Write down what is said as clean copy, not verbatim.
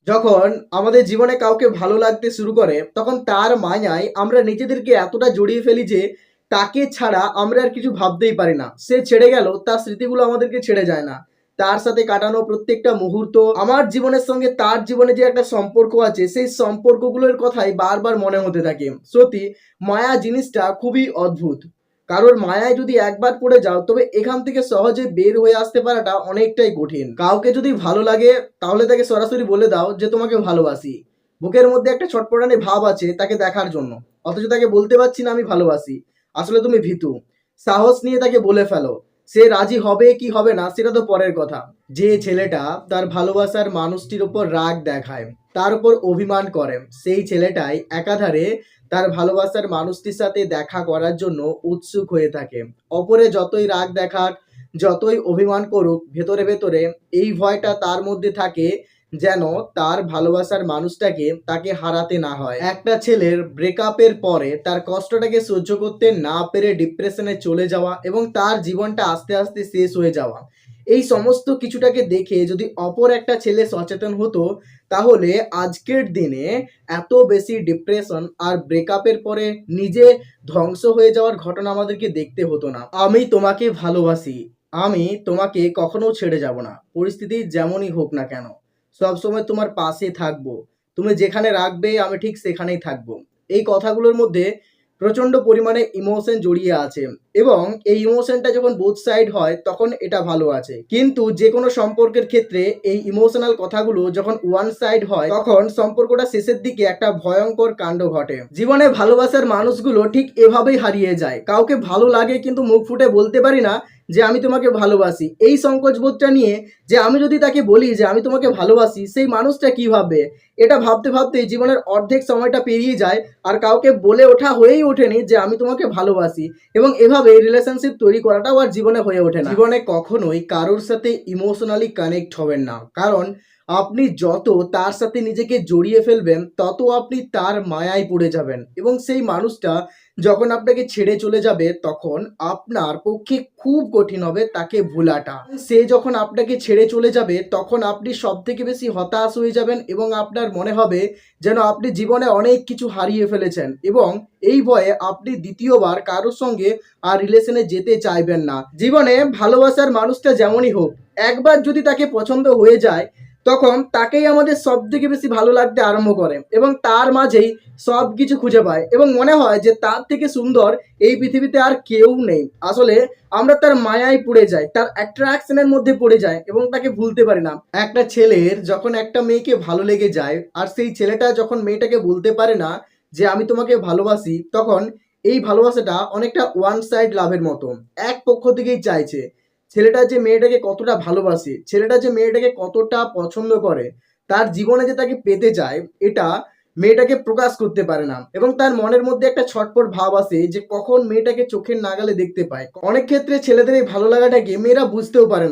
যখন আমাদের জীবনে কাউকে ভালো লাগতে শুরু করে তখন তার মায়ায় আমরা নিজেদেরকে এতটা জড়িয়ে ফেলি যে তাকে ছাড়া আমরা আর কিছু ভাবতেই পারি না। সে ছেড়ে গেল, তার স্মৃতিগুলো আমাদেরকে ছেড়ে যায় না। তার সাথে কাটানো প্রত্যেকটা মুহূর্ত, আমার জীবনের সঙ্গে তার জীবনে যে একটা সম্পর্ক আছে, সেই সম্পর্কগুলোর কথাই বারবার মনে হতে থাকে। সত্যি, মায়া জিনিসটা খুবই অদ্ভুত। কারোর মায়ায় যদি একবার পড়ে যাও তবে এখান থেকে সহজে বের হয়ে আসতে পারাটা অনেকটাই কঠিন। কাউকে যদি ভালো লাগে তাহলে তাকে সরাসরি বলে দাও যে তোমাকে ভালোবাসি। বুকের মধ্যে একটা ছটপটানি ভাব আছে তাকে দেখার জন্য, অথচ তাকে বলতে পারছি না আমি ভালোবাসি। আসলে তুমি ভীতু। সাহস নিয়ে তাকে বলে ফেলো। সে রাজি হবে কি হবে না সেটা তো পরের কথা। যে ছেলেটা তার ভালোবাসার মানুষটির উপর রাগ দেখায়, তার উপর অভিমান করে, সেই ছেলেটাই একাধারে তার ভালোবাসার মানুষটির সাথে দেখা করার জন্য উৎসুক হয়ে থাকে। অপরে যতই রাগ দেখাক, যতই অভিমান করুক, ভেতরে ভেতরে এই ভয়টা তার মধ্যে থাকে যেন তার ভালোবাসার মানুষটাকে তাকে হারাতে না হয়। একটা ছেলের ব্রেকআপের পরে তার কষ্টটাকে সহ্য করতে না পেরে ডিপ্রেশনে চলে যাওয়া এবং তার জীবনটা আস্তে আস্তে শেষ হয়ে যাওয়া, এই সমস্ত কিছুটাকে দেখে যদি অপর একটা ছেলে সচেতন হতো তাহলে আজকের দিনে এত বেশি ডিপ্রেশন আর ব্রেকআপের পরে নিজে ধ্বংস হয়ে যাওয়ার ঘটনা আমাদেরকে দেখতে হতো না। আমি তোমাকে ভালোবাসি, আমি তোমাকে কখনো ছেড়ে যাব না, পরিস্থিতি যেমনই হোক না কেন সবসময় তোমার পাশে থাকবো, তুমি যেখানে রাখবে আমি ঠিক সেখানেই থাকবো। এই কথাগুলোর মধ্যে প্রচণ্ড পরিমাণে ইমোশন জড়িয়ে আছে এবং এই ইমোশনটা যখন বোথ সাইড হয় তখন এটা ভালো আছে, কিন্তু যে কোনো সম্পর্কের ক্ষেত্রে এই ইমোশনাল কথাগুলো যখন ওয়ান সাইড হয় তখন সম্পর্কটা শেষের দিকে একটা ভয়ঙ্কর কাণ্ড ঘটে। জীবনে ভালোবাসার মানুষগুলো ঠিক এভাবেই হারিয়ে যায়। কাউকে ভালো লাগে কিন্তু মুখ ফুটে বলতে পারি না যে আমি তোমাকে ভালোবাসি, এই সংকোচ বোধটা নিয়ে যে আমি যদি তাকে বলি যে আমি তোমাকে ভালোবাসি সেই মানুষটা কি ভাববে, এটা ভাবতে ভাবতেই জীবনের অর্ধেক সময়টা পেরিয়ে যায় আর কাউকে বলে ওঠা হয়েই ওঠেনি যে আমি তোমাকে ভালোবাসি। এবং এভাবে রিলেশনশিপ তৈরি করাটাও আর জীবনে হয়ে ওঠে না। জীবনে কখনোই কারোর সাথে ইমোশনালি কানেক্ট হবেন না, কারণ আপনি যত তার সাথে নিজেকে জড়িয়ে ফেলবেন তত আপনি তার মায়ায় পড়ে যাবেন এবং সেই মানুষটা যখন আপনাকে ছেড়ে চলে যাবে তখন আপনার পক্ষে খুব কঠিন হবে তাকে ভোলাটা। সে যখন আপনাকে ছেড়ে চলে যাবে তখন আপনি সব থেকে বেশি হতাশ হয়ে যাবেন এবং আপনার মনে হবে যেন আপনি জীবনে অনেক কিছু হারিয়ে ফেলেছেন এবং এই ভয়ে আপনি দ্বিতীয়বার কারোর সঙ্গে আর রিলেশনে যেতে চাইবেন না। জীবনে ভালোবাসার মানুষটা যেমনই হোক, একবার যদি তাকে পছন্দ হয়ে যায় তখন তাকেই আমাদের সব থেকে বেশি ভালো লাগতে আরম্ভ করে এবং তার মাঝেই সব কিছু খুঁজে পায় এবং মনে হয় যে তার থেকে সুন্দর এই পৃথিবীতে আর কেউ নেই। আসলে আমরা তার মায়ায় পড়ে যাই, তার অ্যাট্রাকশনের মধ্যে পড়ে যায় এবং তাকে ভুলতে পারি না। একটা ছেলের যখন একটা মেয়েকে ভালো লেগে যায় আর সেই ছেলেটা যখন মেয়েটাকে বলতে পারে না যে আমি তোমাকে ভালোবাসি, তখন এই ভালোবাসাটা অনেকটা ওয়ান সাইড লাভের মতো, এক পক্ষ থেকেই চাইছে। ছেলেটা যে মেয়েটাকে কতটা ভালোবাসে, ছেলেটা যে মেয়েটাকে কতটা পছন্দ করে, তার জীবনে যে তাকে পেতে চায়, এটা মেয়েটাকে প্রকাশ করতে পারে না এবং তার মনের মধ্যে একটা ছটপট ভাব আসে যে কখন মেয়েটাকে চোখের নাগালে দেখতে পায়। অনেক ক্ষেত্রে ছেলেদের এই ভালো লাগাটাকে মেয়েরা বুঝতেও পারে না।